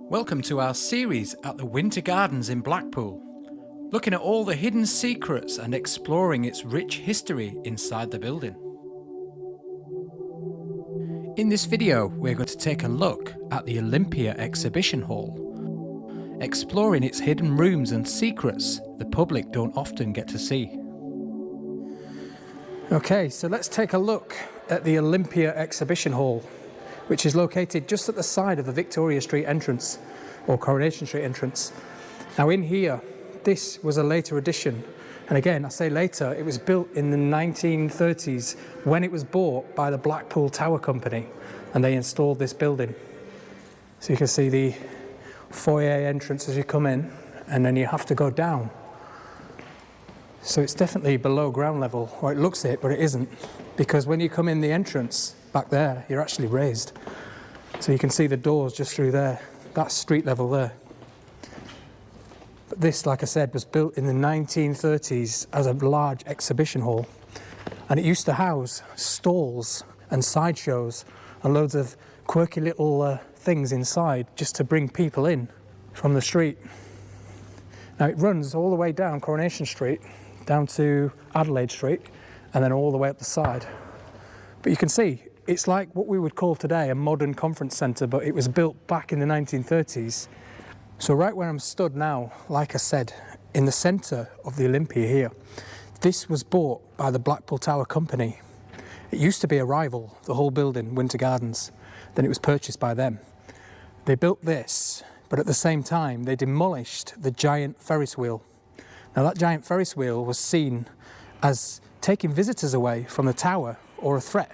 Welcome to our series at the Winter Gardens in Blackpool, looking at all the hidden secrets and exploring its rich history inside the building. In this video, we're going to take a look at the Olympia Exhibition Hall, exploring its hidden rooms and secrets the public don't often get to see. Okay, so let's take a look at the Olympia Exhibition Hall, which is located just at the side of the Victoria Street entrance, or Coronation Street entrance. Now in here, this was a later addition, and again, I say later, it was built in the 1930s when it was bought by the Blackpool Tower Company, and they installed this building. So you can see the foyer entrance as you come in, and then you have to go down. So it's definitely below ground level, or it looks it, but it isn't, because when you come in the entrance, back there, you're actually raised. So you can see the doors just through there. That's street level there. But this, like I said, was built in the 1930s as a large exhibition hall. And it used to house stalls and sideshows and loads of quirky little things inside just to bring people in from the street. Now it runs all the way down Coronation Street, down to Adelaide Street, and then all the way up the side. But you can see, it's like what we would call today a modern conference centre, but it was built back in the 1930s. So right where I'm stood now, like I said, in the centre of the Olympia here, this was bought by the Blackpool Tower Company. It used to be a rival, the whole building, Winter Gardens. Then it was purchased by them. They built this, but at the same time, they demolished the giant Ferris wheel. Now that giant Ferris wheel was seen as taking visitors away from the tower or a threat.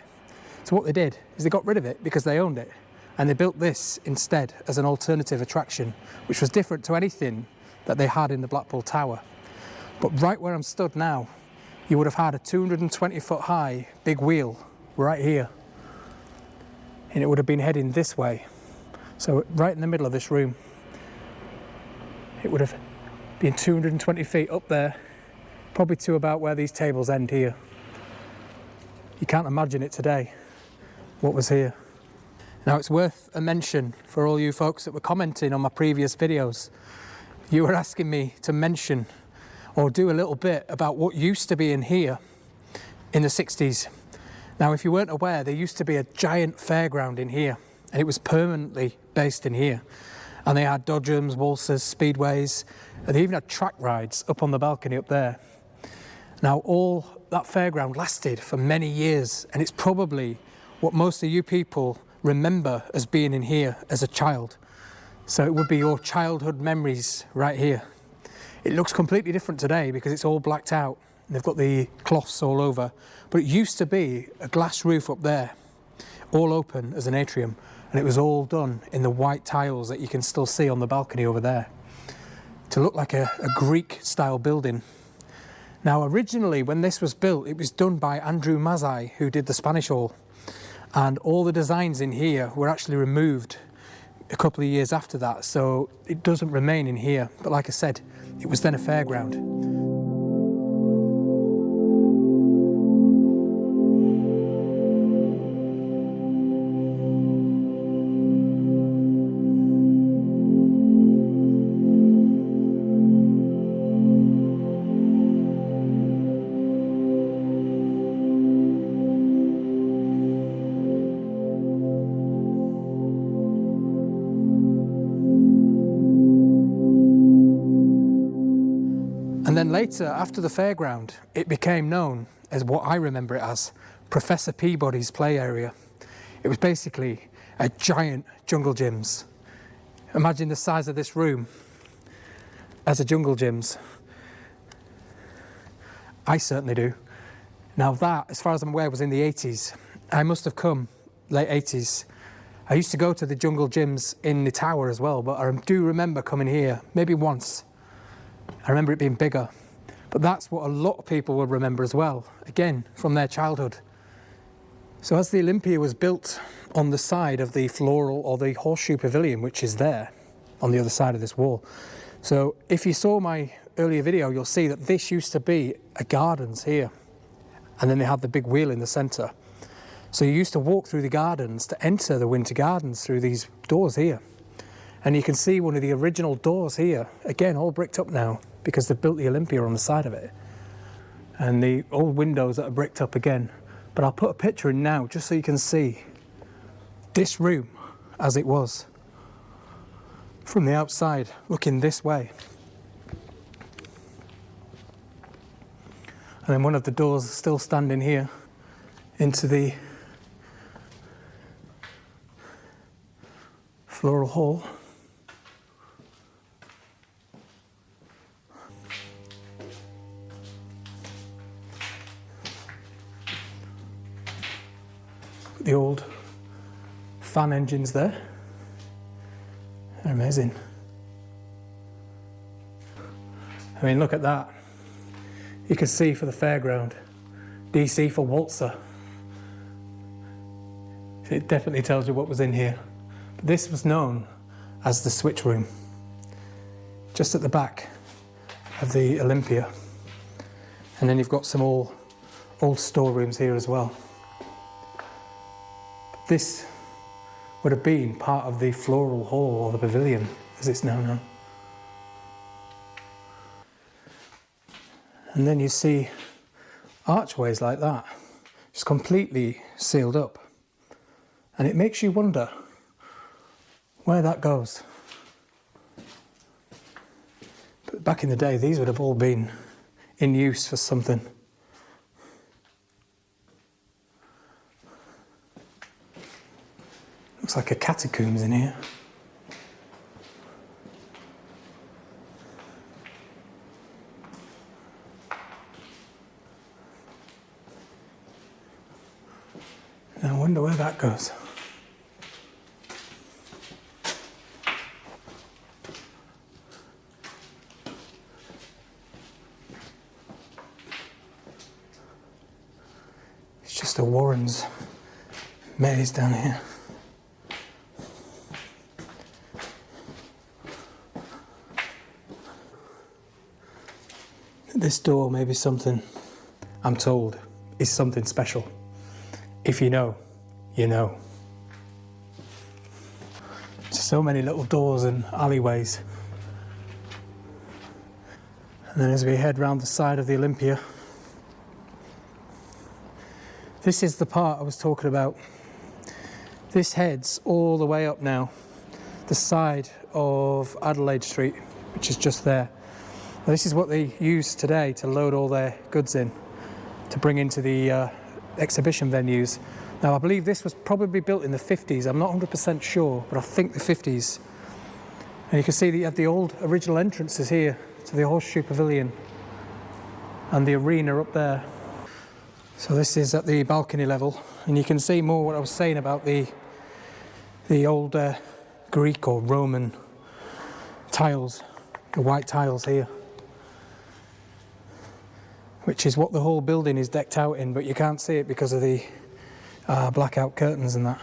So what they did is they got rid of it because they owned it, and they built this instead as an alternative attraction, which was different to anything that they had in the Blackpool Tower. But right where I'm stood now, you would have had a 220-foot high big wheel right here, and it would have been heading this way. So right in the middle of this room, it would have been 220 feet up there, probably to about where these tables end here. You can't imagine it today, what was here. Now it's worth a mention for all you folks that were commenting on my previous videos. You were asking me to mention or do a little bit about what used to be in here in the 60s. Now if you weren't aware, there used to be a giant fairground in here, and it was permanently based in here. And they had dodgems, waltzers, speedways, and they even had track rides up on the balcony up there. Now all that fairground lasted for many years, and it's probably what most of you people remember as being in here as a child. So it would be your childhood memories right here. It looks completely different today because it's all blacked out. They've got the cloths all over, but it used to be a glass roof up there, all open as an atrium, and it was all done in the white tiles that you can still see on the balcony over there, to look like a Greek-style building. Now originally when this was built, it was done by Andrew Mazzei, who did the Spanish Hall, and all the designs in here were actually removed a couple of years after that, so it doesn't remain in here. But like I said, it was then a fairground. And then later, after the fairground, it became known as what I remember it as, Professor Peabody's play area. It was basically a giant jungle gyms. Imagine the size of this room as a jungle gyms. I certainly do. Now that, as far as I'm aware, was in the 80s. I must have come late 80s. I used to go to the jungle gyms in the tower as well, but I do remember coming here maybe once. I remember it being bigger, but that's what a lot of people will remember as well, again, from their childhood. So as the Olympia was built on the side of the floral or the horseshoe pavilion, which is there on the other side of this wall. So if you saw my earlier video, you'll see that this used to be a gardens here, and then they had the big wheel in the centre. So you used to walk through the gardens to enter the Winter Gardens through these doors here. And you can see one of the original doors here, again, all bricked up now because they've built the Olympia on the side of it. And the old windows that are bricked up again. But I'll put a picture in now just so you can see this room as it was from the outside, looking this way. And then one of the doors is still standing here into the floral hall. The old fan engines there. They're amazing. I mean, look at that. You can see for the fairground, DC for Waltzer. It definitely tells you what was in here. But this was known as the switch room, just at the back of the Olympia. And then you've got some old storerooms here as well. This would have been part of the floral hall or the pavilion, as it's now known. And then you see archways like that, just completely sealed up. And it makes you wonder where that goes. But back in the day, these would have all been in use for something. Looks like a catacombs in here. I wonder where that goes. It's just a Warren's maze down here. This door may be something, I'm told, is something special. If you know, you know. So many little doors and alleyways. And then as we head round the side of the Olympia, this is the part I was talking about. This heads all the way up now, the side of Adelaide Street, which is just there. Now, this is what they use today to load all their goods in, to bring into the exhibition venues. Now, I believe this was probably built in the 50s. I'm not 100% sure, but I think the 50s. And you can see that you have the old original entrances here to the Horseshoe Pavilion and the arena up there. So this is at the balcony level, and you can see more what I was saying about the old Greek or Roman tiles, the white tiles here, which is what the whole building is decked out in, but you can't see it because of the blackout curtains and that.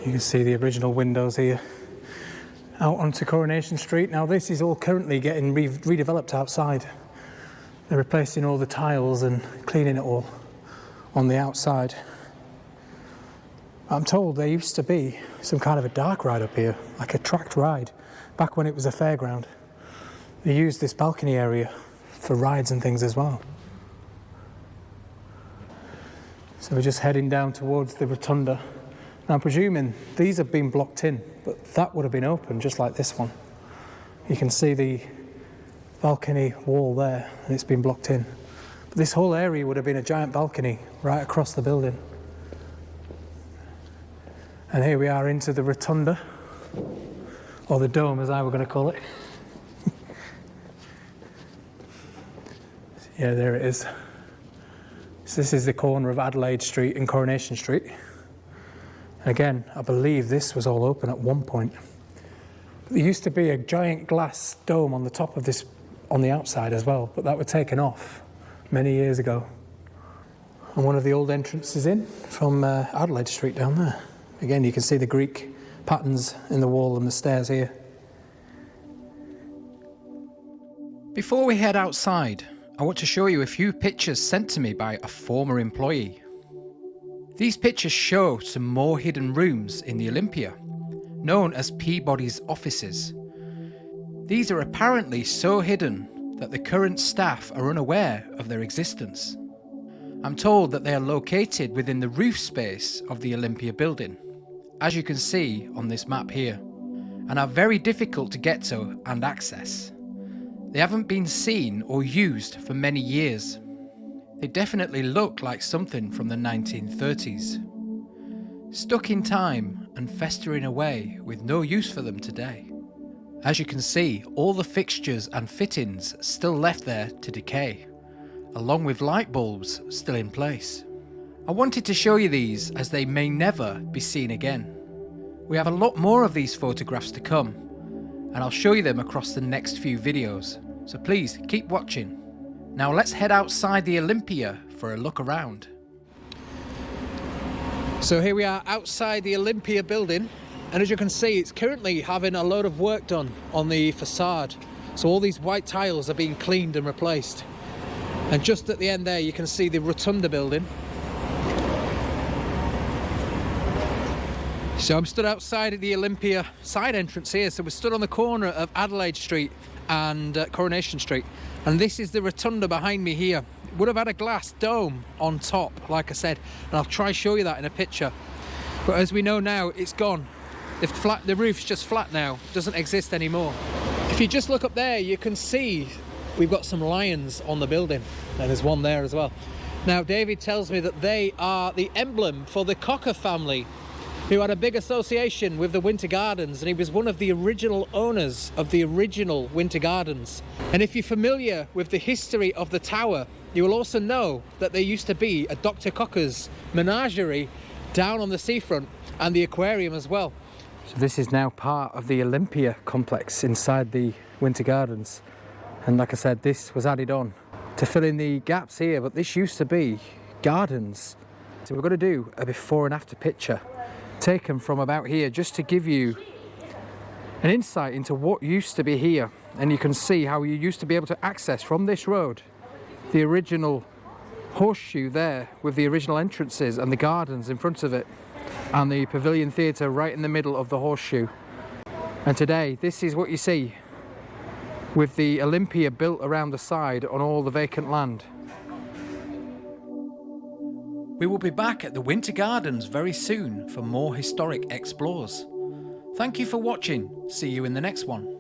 You can see the original windows here out onto Coronation Street. Now this is all currently getting redeveloped outside. They're replacing all the tiles and cleaning it all on the outside. I'm told there used to be some kind of a dark ride up here, like a tracked ride, back when it was a fairground. They used this balcony area for rides and things as well. So we're just heading down towards the rotunda. Now I'm presuming these have been blocked in, but that would have been open just like this one. You can see the balcony wall there, and it's been blocked in. But this whole area would have been a giant balcony right across the building. And here we are into the rotunda, or the dome as I were going to call it. Yeah, there it is. So this is the corner of Adelaide Street and Coronation Street. Again, I believe this was all open at one point. There used to be a giant glass dome on the top of this, on the outside as well, but that was taken off many years ago. And one of the old entrances in from Adelaide Street down there. Again, you can see the Greek patterns in the wall and the stairs here. Before we head outside, I want to show you a few pictures sent to me by a former employee. These pictures show some more hidden rooms in the Olympia. known as Peabody's offices. These are apparently so hidden that the current staff are unaware of their existence. I'm told that they are located within the roof space of the Olympia building, as you can see on this map here, and are very difficult to get to and access. They haven't been seen or used for many years. They definitely look like something from the 1930s. Stuck in time and festering away with no use for them today. As you can see, all the fixtures and fittings still left there to decay, along with light bulbs still in place. I wanted to show you these as they may never be seen again. We have a lot more of these photographs to come, and I'll show you them across the next few videos, so please keep watching. Now let's head outside the Olympia for a look around. So here we are outside the Olympia building, and as you can see, it's currently having a load of work done on the facade. So all these white tiles are being cleaned and replaced. And just at the end there, you can see the Rotunda building. So I'm stood outside of the Olympia side entrance here. So we're stood on the corner of Adelaide Street and Coronation Street. And this is the Rotunda behind me here. It would have had a glass dome on top, like I said. And I'll try show you that in a picture. But as we know now, it's gone. The roof's just flat now, doesn't exist anymore. If you just look up there, you can see we've got some lions on the building, and there's one there as well. Now David tells me that they are the emblem for the Cocker family, who had a big association with the Winter Gardens, and he was one of the original owners of the original Winter Gardens. And if you're familiar with the history of the tower, you will also know that there used to be a Dr. Cocker's menagerie down on the seafront, and the aquarium as well. So this is now part of the Olympia complex inside the Winter Gardens. And like I said, this was added on to fill in the gaps here, but this used to be gardens. So we're going to do a before and after picture taken from about here, just to give you an insight into what used to be here. And you can see how you used to be able to access from this road the original horseshoe there with the original entrances and the gardens in front of it, and the Pavilion Theatre right in the middle of the horseshoe. And today this is what you see, with the Olympia built around the side on all the vacant land. We will be back at the Winter Gardens very soon for more historic explores. Thank you for watching. See you in the next one.